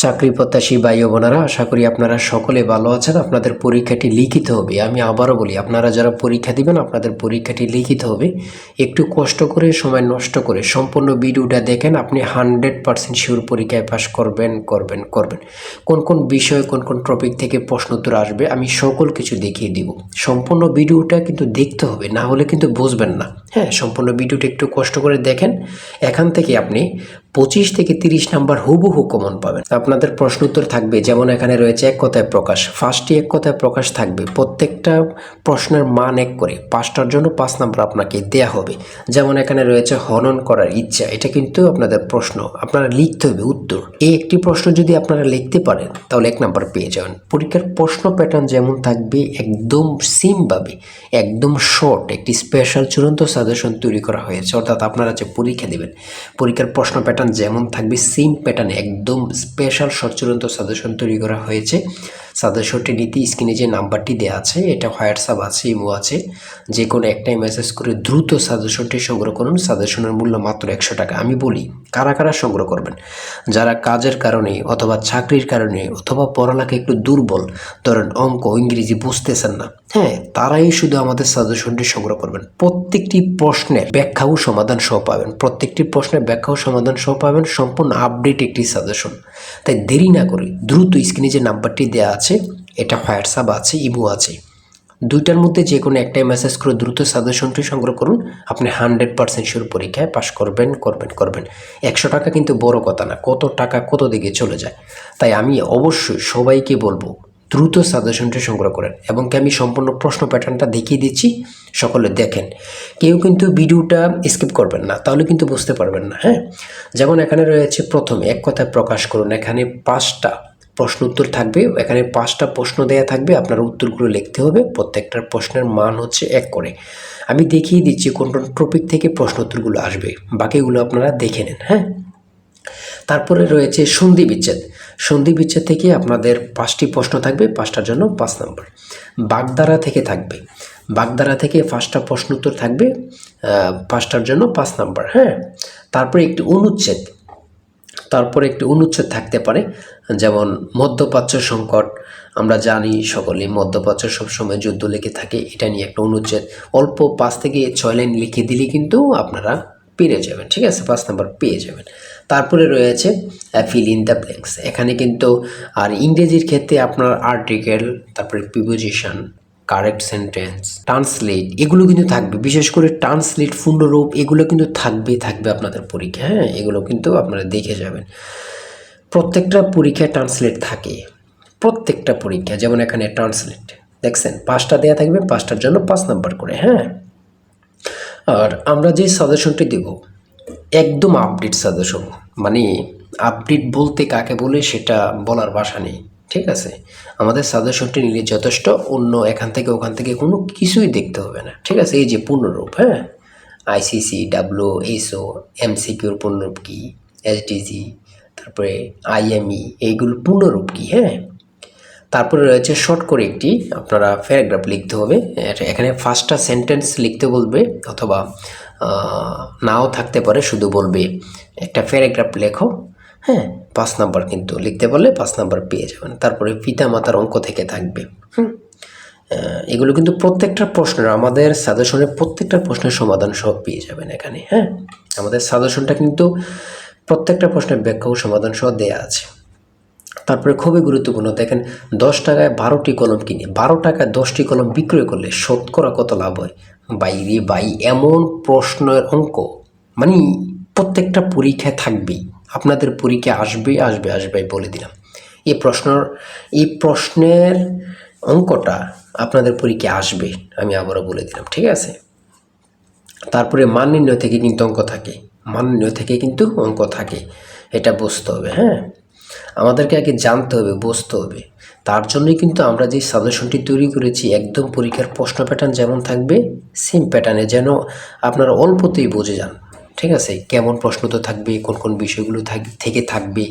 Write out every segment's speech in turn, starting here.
চাকরি প্রত্যাশী ভাই ও বোনেরা, আশা করি আপনারা সকলে ভালো আছেন। আপনাদের পরীক্ষাটি লিখিত হবে। আমি আবারও বলি, আপনারা যারা পরীক্ষা দিবেন আপনাদের পরীক্ষাটি লিখিত হবে। একটু কষ্ট করে, সময় নষ্ট করে সম্পূর্ণ ভিডিওটা দেখেন, আপনি 100% শিওর পরীক্ষায় পাস করবেন। কোন কোন বিষয়, কোন কোন টপিক থেকে প্রশ্ন উত্তর আসবে আমি সকল কিছু দেখিয়ে দিব। সম্পূর্ণ ভিডিওটা কিন্তু দেখতে হবে, না হলে কিন্তু বুঝবেন না। হ্যাঁ, সম্পূর্ণ ভিডিওটা একটু কষ্ট করে দেখেন। এখান থেকে আপনি 25 থেকে 30 নাম্বার হুবহু কমন পাবেন। আপনাদের প্রশ্ন উত্তর থাকবে, যেমন এখানে রয়েছে এক কথায় প্রকাশ। ফার্স্টে এক কথায় প্রকাশ থাকবে, প্রত্যেকটা প্রশ্নের মান 1 করে, 5টার জন্য 5 নাম্বার আপনাকে দেয়া হবে। যেমন এখানে রয়েছে হনন করার ইচ্ছা, এটা কিন্তু আপনাদের প্রশ্ন, আপনারা লিখতে হবে উত্তর। এই একটি প্রশ্ন যদি আপনারা লিখতে পারেন তাহলে 1 নাম্বার পেয়ে যাবেন। পরীক্ষার প্রশ্ন প্যাটার্ন যেমন থাকবে একদম সিমভাবে, একদম শর্ট একটি স্পেশাল চূড়ান্ত সাজেশন তৈরি করা হয়েছে। অর্থাৎ আপনারা যে পরীক্ষা দেবেন, পরীক্ষার প্রশ্ন প্যাটার্ন যেমন থাকবে সেম প্যাটার্নে একদম স্পেশাল শর্ট চূড়ান্ত সাজেশন তৈরি করা হয়েছে। সাজেশনটি নিতে স্ক্রিনে যে নাম্বারটি দেওয়া আছে, এটা হোয়াটসঅ্যাপ আছে, ইমো আছে, যে কোনো একটাই মেসেজ করে দ্রুত সাজেশনটি সংগ্রহ করুন। সাজেশনের মূল্য মাত্র 100 টাকা। আমি বলি, কারা কারা সংগ্রহ করবেন? যারা কাজের কারণে অথবা চাকরির কারণে অথবা পড়ালেখা একটু দুর্বল, ধরেন অঙ্ক ইংরেজি বুঝতেছেন না, হ্যাঁ, তারাই শুধু আমাদের সাজেশনটি সংগ্রহ করবেন। প্রত্যেকটি প্রশ্নের ব্যাখ্যা ও সমাধান সহ পাবেন, প্রত্যেকটি প্রশ্নের ব্যাখ্যা ও সমাধান সহ পাবেন, সম্পূর্ণ আপডেট একটি সাজেশন। তাই দেরি না করে দ্রুত স্ক্রিনে যে নাম্বারটি দেওয়া আছে, এটা হোয়াটসঅ্যাপ আছে, ইমো আছে, দুইটার মধ্যে যে কোনো একটাই মেসেজ করে দ্রুত সাজেশনটি সংগ্রহ করুন। আপনি 100% শিওর পরীক্ষায় পাশ করবেন। 100 টাকা কিন্তু বড় কথা না, কত টাকা কত দিকে চলে যায়। তাই আমি অবশ্যই সবাইকে বলবো, দ্রুত সাজেশনটি সংগ্রহ করেন। এবং আমি সম্পূর্ণ প্রশ্ন প্যাটার্নটা দেখিয়ে দিচ্ছি, সকলে দেখেন। কেউ কিন্তু ভিডিওটা স্কিপ করবেন না, তাহলে কিন্তু বুঝতে পারবেন না। হ্যাঁ, যেমন এখানে রয়েছে প্রথমে এক কথায় প্রকাশ করুন। এখানে 5টা প্রশ্ন উত্তর থাকবে, এখানে 5টা প্রশ্ন দেয়া থাকবে, আপনার উত্তরগুলো লিখতে হবে। প্রত্যেকটার প্রশ্নের মান হচ্ছে 1 করে। আমি দেখিয়ে দিচ্ছি কোন কোন টপিক থেকে প্রশ্ন উত্তরগুলো আসবে, বাকিগুলো আপনারা দেখে নেন। হ্যাঁ, তারপরে রয়েছে সন্ধি বিচ্ছেদ। সন্ধি বিচ্ছেদ থেকে আপনাদের 5টি প্রশ্ন থাকবে, 5টার জন্য 5 নাম্বার। বাগধারা থেকে থাকবে, বাগধারা থেকে 5টা প্রশ্ন উত্তর থাকবে, 5টার জন্য 5 নাম্বার। হ্যাঁ, তারপরে একটি অনুচ্ছেদ, থাকতে পারে, যেমন মধ্যপ্রাচ্য সংকট। আমরা জানি সকলে মধ্যপ্রাচ্য সবসময় যুদ্ধ লেগে থাকে, এটা নিয়ে একটা অনুচ্ছেদ অল্প 5 থেকে 6 লাইন লিখে দিলে কিন্তু আপনারা পেরে যাবেন। ঠিক আছে, 5 নাম্বার পেয়ে যাবেন। তারপরে রয়েছে ফিল ইন দ্য ব্ল্যাঙ্কস। এখানে কিন্তু আর ইংরেজির ক্ষেত্রে আপনার আর্টিকেল, তারপরে প্রিপোজিশন, কারেক্ট সেন্টেন্স, ট্রান্সলেট, এগুলো কিন্তু থাকবে। বিশেষ করে ট্রান্সলেট, পূর্ণরূপ, এগুলো কিন্তু থাকবে আপনাদের পরীক্ষা। হ্যাঁ, এগুলো কিন্তু আপনারা দেখে যাবেন। প্রত্যেকটা পরীক্ষায় ট্রান্সলেট থাকে, প্রত্যেকটা পরীক্ষা। যেমন এখানে ট্রান্সলেট দেখছেন, 5টা দেওয়া থাকবে, 5টার জন্য 5 নাম্বার করে। হ্যাঁ, আর আমরা যে সাজেশনটি দেব একদম আপডেট সাজেশন। মানে আপডেট বলতে কাকে বলে সেটা বলার ভাষা নেই। ঠিক আছে, আমাদের সাজেশনটি নিলে যথেষ্ট, অন্য এখান থেকে ওখান থেকে কোনো কিছুই দেখতে হবে না। ঠিক আছে, এই যে পূর্ণরূপ, হ্যাঁ, আইসিসি, ডাব্লিউএসও, এমসিকিউর পূর্ণরূপ কী, এসডিজি, তারপরে আইএমই, এইগুলো পূর্ণরূপ কী। হ্যাঁ, তারপরে রয়েছে শর্ট করে একটি আপনারা প্যারাগ্রাফ লিখতে হবে। এখানে 5টা সেন্টেন্স লিখতে বলবে, অথবা নাও থাকতে পারে, শুধু বলবে একটা প্যারাগ্রাফ লেখো। হ্যাঁ, 5 নাম্বার কিন্তু লিখতে বললে 5 নাম্বার পেয়ে যাবেন। তারপরে পিতা মাতার অঙ্ক থেকে থাকবে। এগুলো কিন্তু প্রত্যেকটা প্রশ্নের, আমাদের সাজেশনের প্রত্যেকটা প্রশ্নের সমাধান সব পেয়ে যাবেন এখানে। হ্যাঁ, আমাদের সাজেশনটা কিন্তু প্রত্যেকটা প্রশ্নের ব্যাখ্যা ও সমাধান সহ দেয়া আছে। তারপরে খুবই গুরুত্বপূর্ণ, দেখেন 10 টাকায় 12টি কলম কিনে 12 টাকায় 10টি কলম বিক্রয় করলে শতকরা কত লাভ হয়? ভাই, এমন প্রশ্নের অঙ্ক মানে প্রত্যেকটা পরীক্ষায় থাকবেই, আপনাদের পরীক্ষা আসবে বলে দিলাম। এই প্রশ্নের অঙ্কটা আপনাদের পরীক্ষায় আসবে, আমি আবারও বলে দিলাম। ঠিক আছে, তারপরে মান নির্ণয় থেকে কিন্তু অঙ্ক থাকে, এটা বুঝতে হবে। হ্যাঁ, আমাদেরকে আগে জানতে হবে, বুঝতে হবে। তার জন্যই কিন্তু আমরা যে সাজেশনটি তৈরি করেছি, একদম পরীক্ষার প্রশ্ন প্যাটার্ন যেমন থাকবে সেম প্যাটার্নে, যেন আপনারা অল্পতেই বুঝে যান। ঠিক আছে, কেমন প্রশ্ন তো থাকবে, কোন কোন বিষয়গুলো থেকে থাকবে,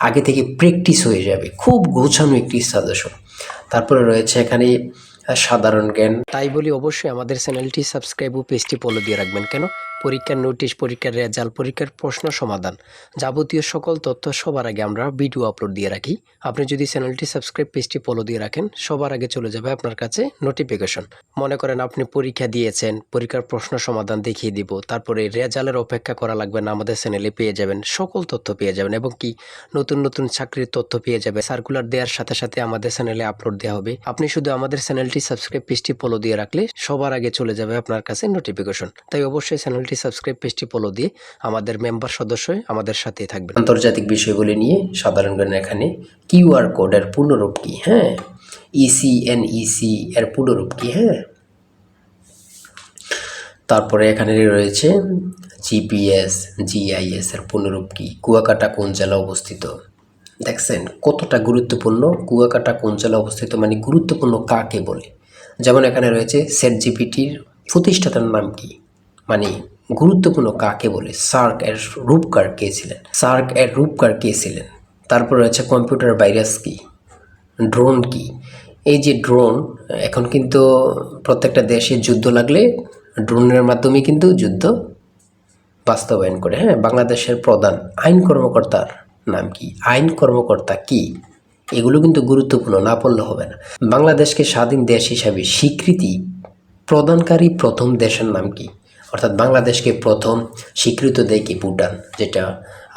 আগে থেকে প্র্যাকটিস হয়ে যাবে। খুব গোছানো একটি সাজেশন। তারপরে রয়েছে এখানে সাধারণ জ্ঞান। তাই বলি, অবশ্যই আমাদের চ্যানেলটি সাবস্ক্রাইব ও পেজটি ফলো দিয়ে রাখবেন। কেন? পরীক্ষার নোটিশ, পরীক্ষার রেজাল্ট, পরীক্ষার প্রশ্ন সমাধান, যাবতীয় সকল তথ্য সবার আগে আমরা ভিডিও আপলোড দিয়ে রাখি। আপনি যদি চ্যানেলটি সাবস্ক্রাইব, পেজটি ফলো দিয়ে রাখেন, সবার আগে চলে যাবে আপনার কাছে নোটিফিকেশন। মনে করেন আপনি পরীক্ষা দিয়েছেন, পরীক্ষার প্রশ্ন সমাধান দেখিয়ে দিব, তারপরে রেজাল্টের অপেক্ষা করা লাগবে না, আমাদের চ্যানেলে পেয়ে যাবেন, সকল তথ্য পেয়ে যাবেন এবং কি নতুন নতুন চাকরির তথ্য পেয়ে যাবে। সার্কুলার দেওয়ার সাথে সাথে আমাদের চ্যানেলে আপলোড দেওয়া হবে। আপনি শুধু আমাদের চ্যানেলটি সাবস্ক্রাইব, পেজটি ফলো দিয়ে রাখলে সবার আগে চলে যাবে আপনার কাছে নোটিফিকেশন। তাই অবশ্যই চ্যানেলটি সাবস্ক্রাইব, পেজটি ফলো দিয়ে আমাদের মেম্বার সদস্য আমাদের সাথে থাকবেন। আন্তর্জাতিক বিষয়গুলি নিয়ে সাধারণ জ্ঞান, এখানে কিউআর কোডের পূর্ণরূপ কি, হ্যাঁ, ইসিএনইসি এর পূর্ণরূপ কি, হ্যাঁ, তারপরে এখানে রয়েছে জিপিএস, জিআইএস এর পূর্ণরূপ কি, কুয়াকাটা কোন জেলা অবস্থিত। দেখছেন কতটা গুরুত্বপূর্ণ, কুয়াকাটা কোন জেলা অবস্থিত মানে গুরুত্বপূর্ণ কাকে বলে। যেমন এখানে রয়েছে চ্যাটজিপিটির প্রতিষ্ঠাতার নাম কি, মানে গুরুত্বপূর্ণ কাকে বলে। সার্ক এর রূপকার কে ছিলেন, সার্ক এর রূপকার কে ছিলেন। তারপর রয়েছে কম্পিউটার ভাইরাস কি, ড্রোন কি। এই যে ড্রোন, এখন কিন্তু প্রত্যেকটা দেশে যুদ্ধ লাগলে ড্রোনের মাধ্যমে কিন্তু যুদ্ধ বাস্তবায়ন করে। হ্যাঁ, বাংলাদেশের প্রধান আইন কর্মকর্তার নাম কি, আইন কর্মকর্তা কি, এগুলো কিন্তু গুরুত্বপূর্ণ, না পড়লে হবে না। বাংলাদেশকে স্বাধীন দেশ হিসাবে স্বীকৃতি প্রদানকারী প্রথম দেশের নাম কি, অর্থাৎ বাংলাদেশকে প্রথম স্বীকৃত দেয় কি, ভুটান, যেটা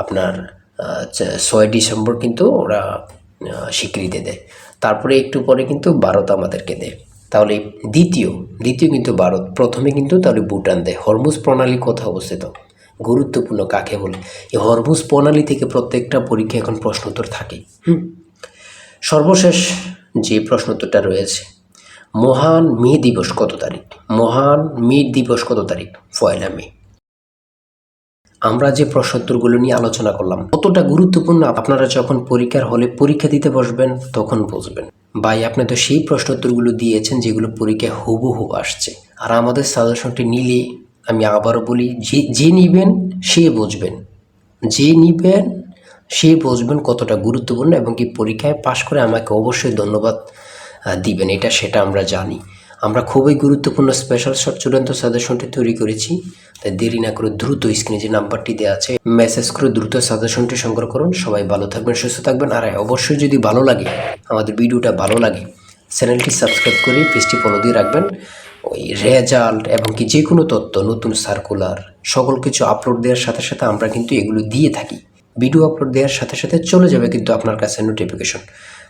আপনার 6 ডিসেম্বর কিন্তু ওরা স্বীকৃতি দেয়। তারপরে একটু পরে কিন্তু ভারত আমাদেরকে দেয়। তাহলে দ্বিতীয় কিন্তু ভারত, প্রথমে কিন্তু তাহলে ভুটান দেয়। হরমুজ প্রণালী কোথায় অবস্থিত, গুরুত্বপূর্ণ কাকে বলে। এই হরমুজ প্রণালী থেকে প্রত্যেকটা পরীক্ষা এখন প্রশ্নোত্তর থাকে। সর্বশেষ যে প্রশ্নোত্তরটা রয়েছে, মহান মে দিবস কত তারিখ, মহান মে দিবস কত তারিখ, 1 মে। আমরা যে প্রশ্নোত্তরগুলো নিয়ে আলোচনা করলাম কতটা গুরুত্বপূর্ণ, আপনারা যখন পরীক্ষার হলে পরীক্ষা দিতে বসবেন তখন বুঝবেন। ভাই আপনি তো সেই প্রশ্নোত্তরগুলো দিয়েছেন যেগুলো পরীক্ষায় হুবহু আসছে। আর আমাদের সাজেশনটি নিলে, আমি আবারও বলি, যে নিবেন সে বুঝবেন, যে নিবেন সে বুঝবেন কতটা গুরুত্বপূর্ণ, এবং কি পরীক্ষায় পাশ করে আমাকে অবশ্যই ধন্যবাদ দিবেন, সেটা আমরা জানি। আমরা খুবই গুরুত্বপূর্ণ স্পেশাল শর্ট চূড়ান্ত সাজেশনটি তৈরি করেছি। তাই দেরি না করে দ্রুত স্ক্রিনে যে নাম্বারটি দেওয়া আছে মেসেজ করে দ্রুত সাজেশনটি সংগ্রহ করুন। সবাই ভালো থাকবেন, সুস্থ থাকবেন। আর অবশ্যই যদি ভালো লাগে, আমাদের ভিডিওটা ভালো লাগে, চ্যানেলটি সাবস্ক্রাইব করে পেজটি ফলো দিয়ে রাখবেন। ওই রেজাল্ট এবং কি যে কোনো তথ্য, নতুন সার্কুলার, সকল কিছু আপলোড দেওয়ার সাথে সাথে আমরা কিন্তু এগুলো দিয়ে থাকি। ভিডিও আপলোড দেওয়ার সাথে সাথে চলে যাবে কিন্তু আপনার কাছে নোটিফিকেশন।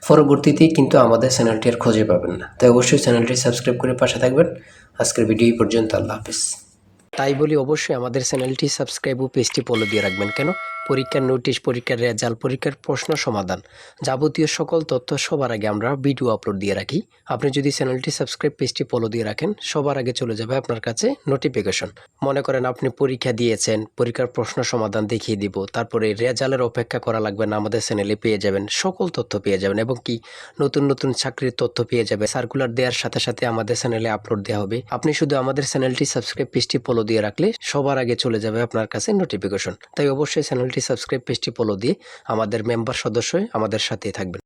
পরবর্তীতে কিন্তু আমাদের চ্যানেলটি আর খুঁজে পাবেন না। তাই অবশ্যই চ্যানেলটি সাবস্ক্রাইব করে পাশে থাকবেন। আজকের ভিডিও এই পর্যন্ত, আল্লাহ হাফেজ। তাই বলি অবশ্যই আমাদের চ্যানেলটি সাবস্ক্রাইব ও পেজটি ফলো দিয়ে রাখবেন। কেন, পরীক্ষার নোটিশ, পরীক্ষার রেজাল্ট, পরীক্ষার প্রশ্ন সমাধান, যাবতীয় সকল তথ্য সবার আগে আমরা ভিডিও আপলোড দিয়ে রাখি। আপনি যদি চ্যানেলটি সাবস্ক্রাইব, পেজটি ফলো দিয়ে রাখেন, সবার আগে চলে যাবে আপনার কাছে নোটিফিকেশন। মনে করেন আপনি পরীক্ষা দিয়েছেন, পরীক্ষার প্রশ্ন সমাধান দেখিয়ে দিব, তারপরে রেজাল্টের অপেক্ষা করা লাগবে না, আমাদের চ্যানেলে পেয়ে যাবেন, সকল তথ্য পেয়ে যাবেন এবং কি নতুন নতুন চাকরির তথ্য পেয়ে যাবে। সার্কুলার দেওয়ার সাথে সাথে আমাদের চ্যানেলে আপলোড দেওয়া হবে। আপনি শুধু আমাদের চ্যানেলটি সাবস্ক্রাইব, পেজটি ফলো দিয়ে রাখলে সবার আগে চলে যাবে আপনার কাছে নোটিফিকেশন। তাই অবশ্যই চ্যানেলটি সাবস্ক্রাইব, পেজটি ফলো দিয়ে আমাদের মেম্বার সদস্য আমাদের সাথে থাকবেন।